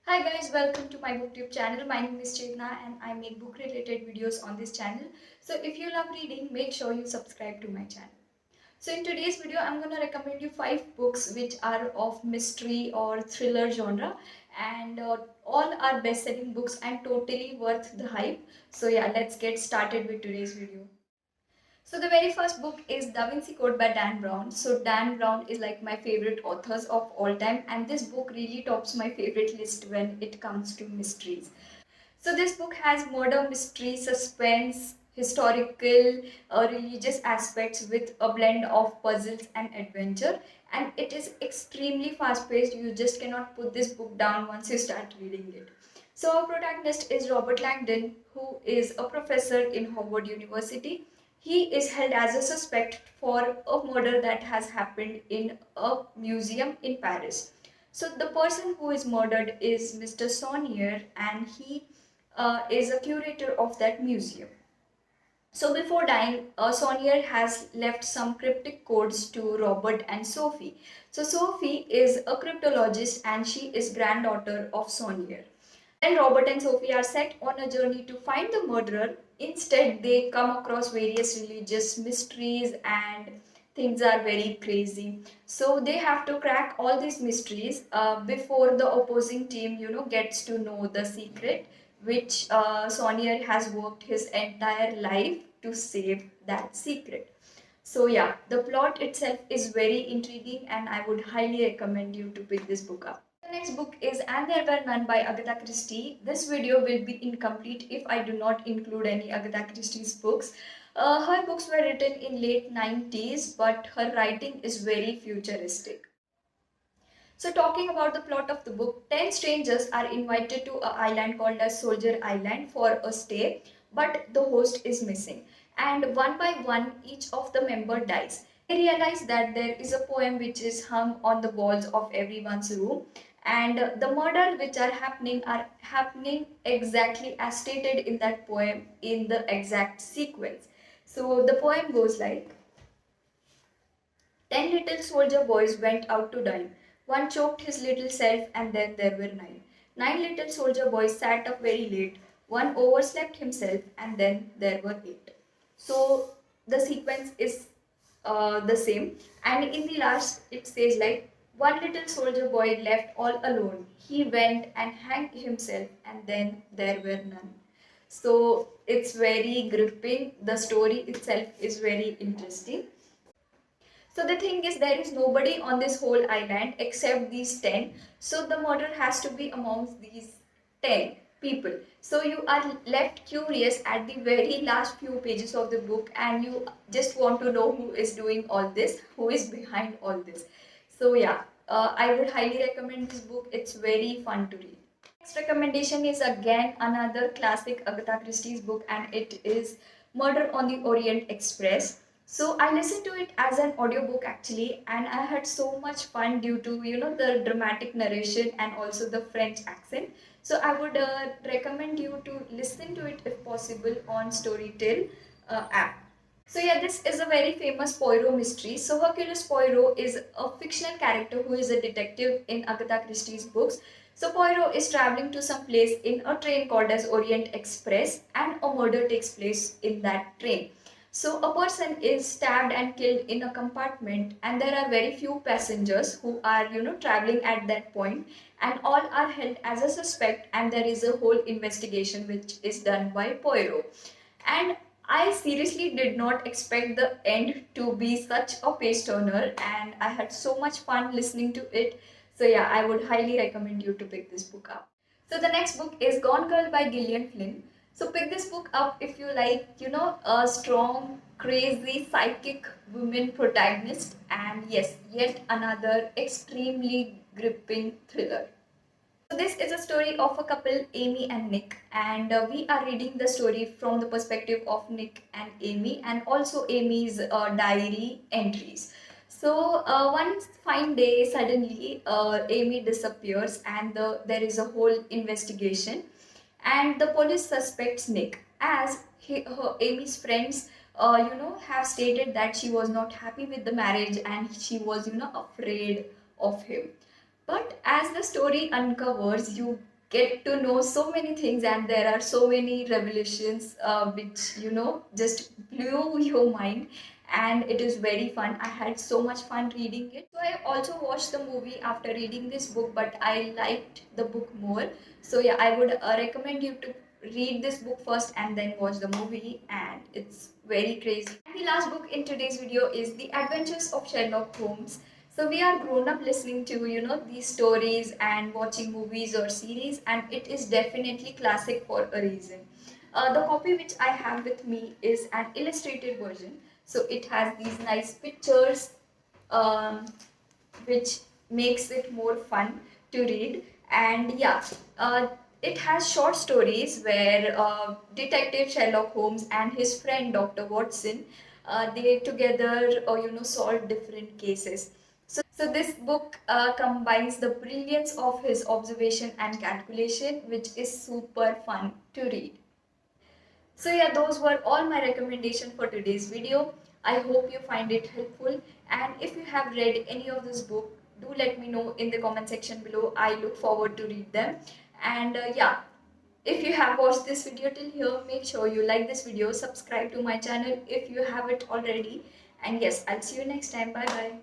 Hi guys, welcome to my booktube channel. My name is Chetna and I make book related videos on this channel. So if you love reading, make sure you subscribe to my channel. So in today's video, I'm going to recommend you 5 books which are of mystery or thriller genre, and all are best-selling books and totally worth the hype. So yeah, let's get started with today's video. So the very first book is Da Vinci Code by Dan Brown. So Dan Brown is like my favorite authors of all time, and this book really tops my favorite list when it comes to mysteries. So this book has murder, mystery, suspense, historical, religious aspects with a blend of puzzles and adventure, and it is extremely fast paced. You just cannot put this book down once you start reading it. So our protagonist is Robert Langdon, who is a professor in Harvard University. He is held as a suspect for a murder that has happened in a museum in Paris. So the person who is murdered is Mr. Saunier, and he is a curator of that museum. So before dying, Saunier has left some cryptic codes to Robert and Sophie. So Sophie is a cryptologist and she is granddaughter of Saunier. Then Robert and Sophie are set on a journey to find the murderer. Instead, they come across various religious mysteries and things are very crazy. So they have to crack all these mysteries before the opposing team, gets to know the secret, which Saunier has worked his entire life to save that secret. So yeah, the plot itself is very intriguing and I would highly recommend you to pick this book up. The next book is And There Were None by Agatha Christie. This video will be incomplete if I do not include any Agatha Christie's books. Her books were written in late 90s, but her writing is very futuristic. So talking about the plot of the book, 10 strangers are invited to an island called as Soldier Island for a stay, but the host is missing. And one by one, each of the member dies. They realize that there is a poem which is hung on the walls of everyone's room, and the murders which are happening exactly as stated in that poem in the exact sequence. So the poem goes like, 10 little soldier boys went out to dine. One choked his little self, and then there were 9. 9 little soldier boys sat up very late. One overslept himself, and then there were 8. So the sequence is the same, and in the last it says like, one little soldier boy left all alone. He went and hanged himself, and then there were none. So it's very gripping. The story itself is very interesting. So the thing is, there is nobody on this whole island except these 10. So the murder has to be amongst these 10 people. So you are left curious at the very last few pages of the book and you just want to know who is doing all this, who is behind all this. So yeah, I would highly recommend this book. It's very fun to read. Next recommendation is again another classic Agatha Christie's book, and it is Murder on the Orient Express. So I listened to it as an audiobook actually, and I had so much fun due to the dramatic narration and also the French accent. So I would recommend you to listen to it if possible on Storytel app. So yeah, this is a very famous Poirot mystery. So Hercules Poirot is a fictional character who is a detective in Agatha Christie's books. So Poirot is traveling to some place in a train called as Orient Express, and a murder takes place in that train. So a person is stabbed and killed in a compartment, and there are very few passengers who are traveling at that point, and all are held as a suspect, and there is a whole investigation which is done by Poirot. And I seriously did not expect the end to be such a page turner, and I had so much fun listening to it. So yeah, I would highly recommend you to pick this book up. So the next book is Gone Girl by Gillian Flynn. So pick this book up if you like, a strong, crazy, psychic woman protagonist, and yes, yet another extremely gripping thriller. So this is a story of a couple, Amy and Nick, and we are reading the story from the perspective of Nick and Amy, and also Amy's diary entries. So one fine day, suddenly Amy disappears, and there is a whole investigation, and the police suspects Nick as Amy's friends. Have stated that she was not happy with the marriage and she was, afraid of him. But as the story uncovers, you get to know so many things, and there are so many revelations which just blew your mind, and it is very fun. I had so much fun reading it. So I also watched the movie after reading this book, but I liked the book more. So yeah, I would recommend you to read this book first and then watch the movie, and it's very crazy. And the last book in today's video is The Adventures of Sherlock Holmes. So we are grown up listening to these stories and watching movies or series, and it is definitely classic for a reason. The copy which I have with me is an illustrated version, so it has these nice pictures, um, which makes it more fun to read. And yeah, it has short stories where Detective Sherlock Holmes and his friend Dr. Watson, they together solve different cases. So this book combines the brilliance of his observation and calculation, which is super fun to read. So yeah, those were all my recommendation for today's video. I hope you find it helpful, and if you have read any of this book, do let me know in the comment section below. I look forward to read them. And yeah, if you have watched this video till here, make sure you like this video, subscribe to my channel if you haven't already. And yes, I'll see you next time. Bye bye.